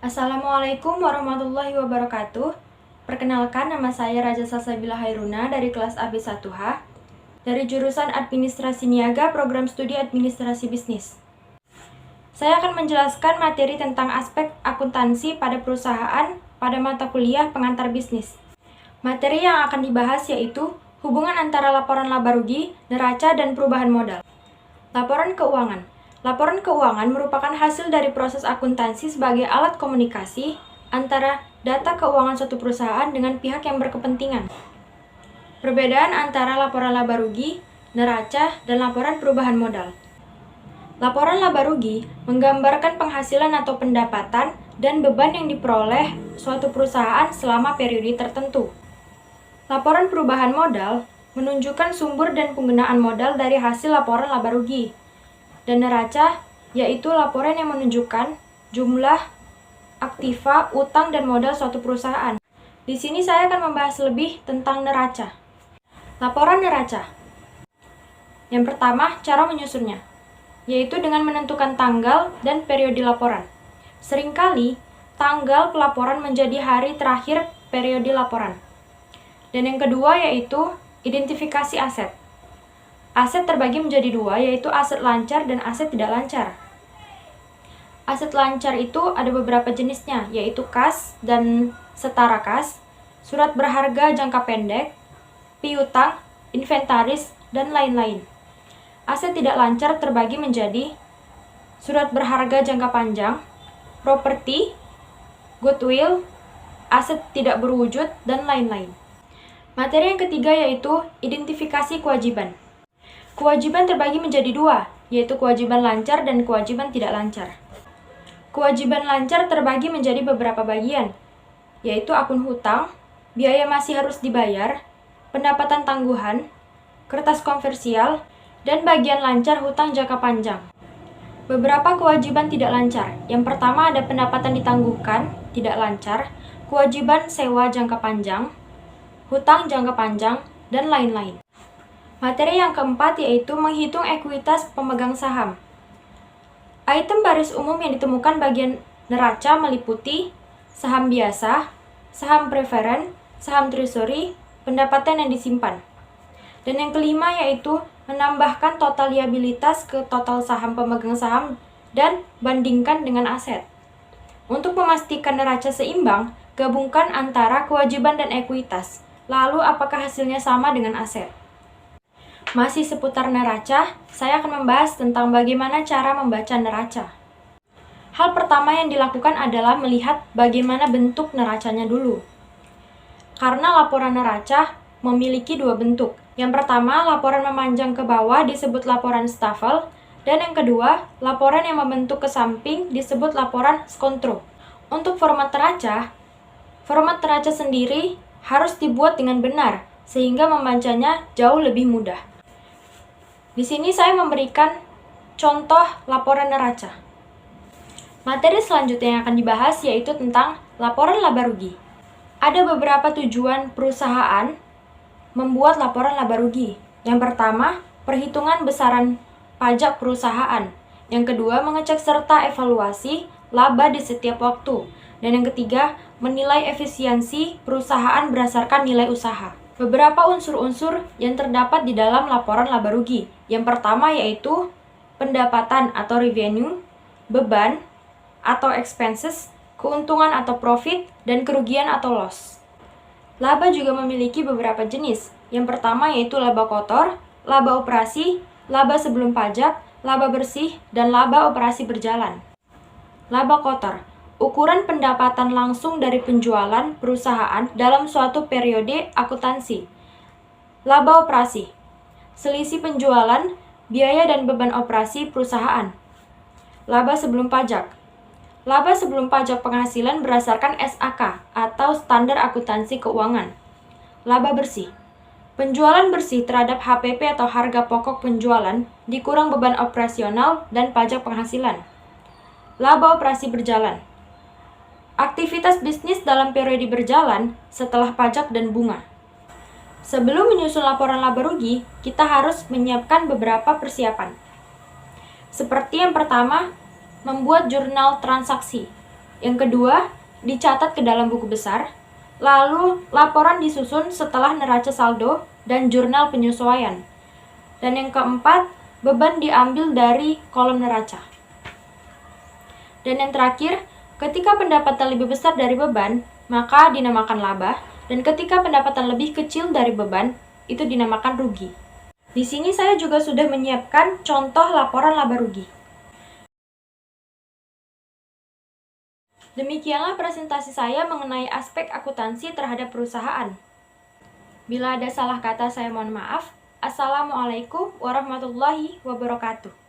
Assalamualaikum warahmatullahi wabarakatuh. Perkenalkan, nama saya Raja Salsabila Hairuna dari kelas AB1H dari jurusan Administrasi Niaga Program Studi Administrasi Bisnis. Saya akan menjelaskan materi tentang aspek akuntansi pada perusahaan pada mata kuliah pengantar bisnis. Materi yang akan dibahas yaitu hubungan antara laporan laba rugi, neraca, dan perubahan modal. Laporan keuangan. Laporan keuangan merupakan hasil dari proses akuntansi sebagai alat komunikasi antara data keuangan suatu perusahaan dengan pihak yang berkepentingan. Perbedaan antara laporan laba rugi, neraca, dan laporan perubahan modal. Laporan laba rugi menggambarkan penghasilan atau pendapatan dan beban yang diperoleh suatu perusahaan selama periode tertentu. Laporan perubahan modal menunjukkan sumber dan penggunaan modal dari hasil laporan laba rugi. Dan neraca, yaitu laporan yang menunjukkan jumlah aktiva, utang, dan modal suatu perusahaan. Di sini saya akan membahas lebih tentang neraca. Laporan neraca. Yang pertama, cara menyusunnya, yaitu dengan menentukan tanggal dan periode laporan. Seringkali, tanggal pelaporan menjadi hari terakhir periode laporan. Dan yang kedua yaitu identifikasi aset. Aset terbagi menjadi dua, yaitu aset lancar dan aset tidak lancar. Aset lancar itu ada beberapa jenisnya, yaitu kas dan setara kas, surat berharga jangka pendek, piutang, inventaris, dan lain-lain. Aset tidak lancar terbagi menjadi surat berharga jangka panjang, properti, goodwill, aset tidak berwujud, dan lain-lain. Materi yang ketiga yaitu identifikasi kewajiban. Kewajiban terbagi menjadi dua, yaitu kewajiban lancar dan kewajiban tidak lancar. Kewajiban lancar terbagi menjadi beberapa bagian, yaitu akun hutang, biaya masih harus dibayar, pendapatan tangguhan, kertas konversial, dan bagian lancar hutang jangka panjang. Beberapa kewajiban tidak lancar. Yang pertama ada pendapatan ditangguhkan, tidak lancar, kewajiban sewa jangka panjang, hutang jangka panjang, dan lain-lain. Materi yang keempat yaitu menghitung ekuitas pemegang saham. Item baris umum yang ditemukan bagian neraca meliputi saham biasa, saham preferen, saham treasury, pendapatan yang disimpan. Dan yang kelima yaitu menambahkan total liabilitas ke total saham pemegang saham dan bandingkan dengan aset. Untuk memastikan neraca seimbang, gabungkan antara kewajiban dan ekuitas. Lalu apakah hasilnya sama dengan aset? Masih seputar neraca, saya akan membahas tentang bagaimana cara membaca neraca. Hal pertama yang dilakukan adalah melihat bagaimana bentuk neracanya dulu. Karena laporan neraca memiliki dua bentuk. Yang pertama, laporan memanjang ke bawah disebut laporan Staffel, dan yang kedua, laporan yang membentuk ke samping disebut laporan Scontro. Untuk format neraca sendiri harus dibuat dengan benar, sehingga membacanya jauh lebih mudah. Di sini saya memberikan contoh laporan neraca. Materi selanjutnya yang akan dibahas yaitu tentang laporan laba rugi. Ada beberapa tujuan perusahaan membuat laporan laba rugi. Yang pertama, perhitungan besaran pajak perusahaan. Yang kedua, mengecek serta evaluasi laba di setiap waktu. Dan yang ketiga, menilai efisiensi perusahaan berdasarkan nilai usaha. Beberapa unsur-unsur yang terdapat di dalam laporan laba rugi. Yang pertama yaitu pendapatan atau revenue, beban atau expenses, keuntungan atau profit, dan kerugian atau loss. Laba juga memiliki beberapa jenis. Yang pertama yaitu laba kotor, laba operasi, laba sebelum pajak, laba bersih, dan laba operasi berjalan. Laba kotor, ukuran pendapatan langsung dari penjualan perusahaan dalam suatu periode akuntansi. Laba operasi, selisih penjualan, biaya dan beban operasi perusahaan. Laba sebelum pajak, laba sebelum pajak penghasilan berdasarkan SAK atau Standar Akuntansi Keuangan. Laba bersih, penjualan bersih terhadap HPP atau harga pokok penjualan dikurang beban operasional dan pajak penghasilan. Laba operasi berjalan, aktivitas bisnis dalam periode berjalan setelah pajak dan bunga. Sebelum menyusun laporan laba rugi, kita harus menyiapkan beberapa persiapan. Seperti yang pertama, membuat jurnal transaksi. Yang kedua, dicatat ke dalam buku besar. Lalu, laporan disusun setelah neraca saldo dan jurnal penyesuaian. Dan yang keempat, beban diambil dari kolom neraca. Dan yang terakhir, ketika pendapatan lebih besar dari beban, maka dinamakan laba. Dan ketika pendapatan lebih kecil dari beban, itu dinamakan rugi. Di sini saya juga sudah menyiapkan contoh laporan laba rugi. Demikianlah presentasi saya mengenai aspek akuntansi terhadap perusahaan. Bila ada salah kata, saya mohon maaf. Assalamualaikum warahmatullahi wabarakatuh.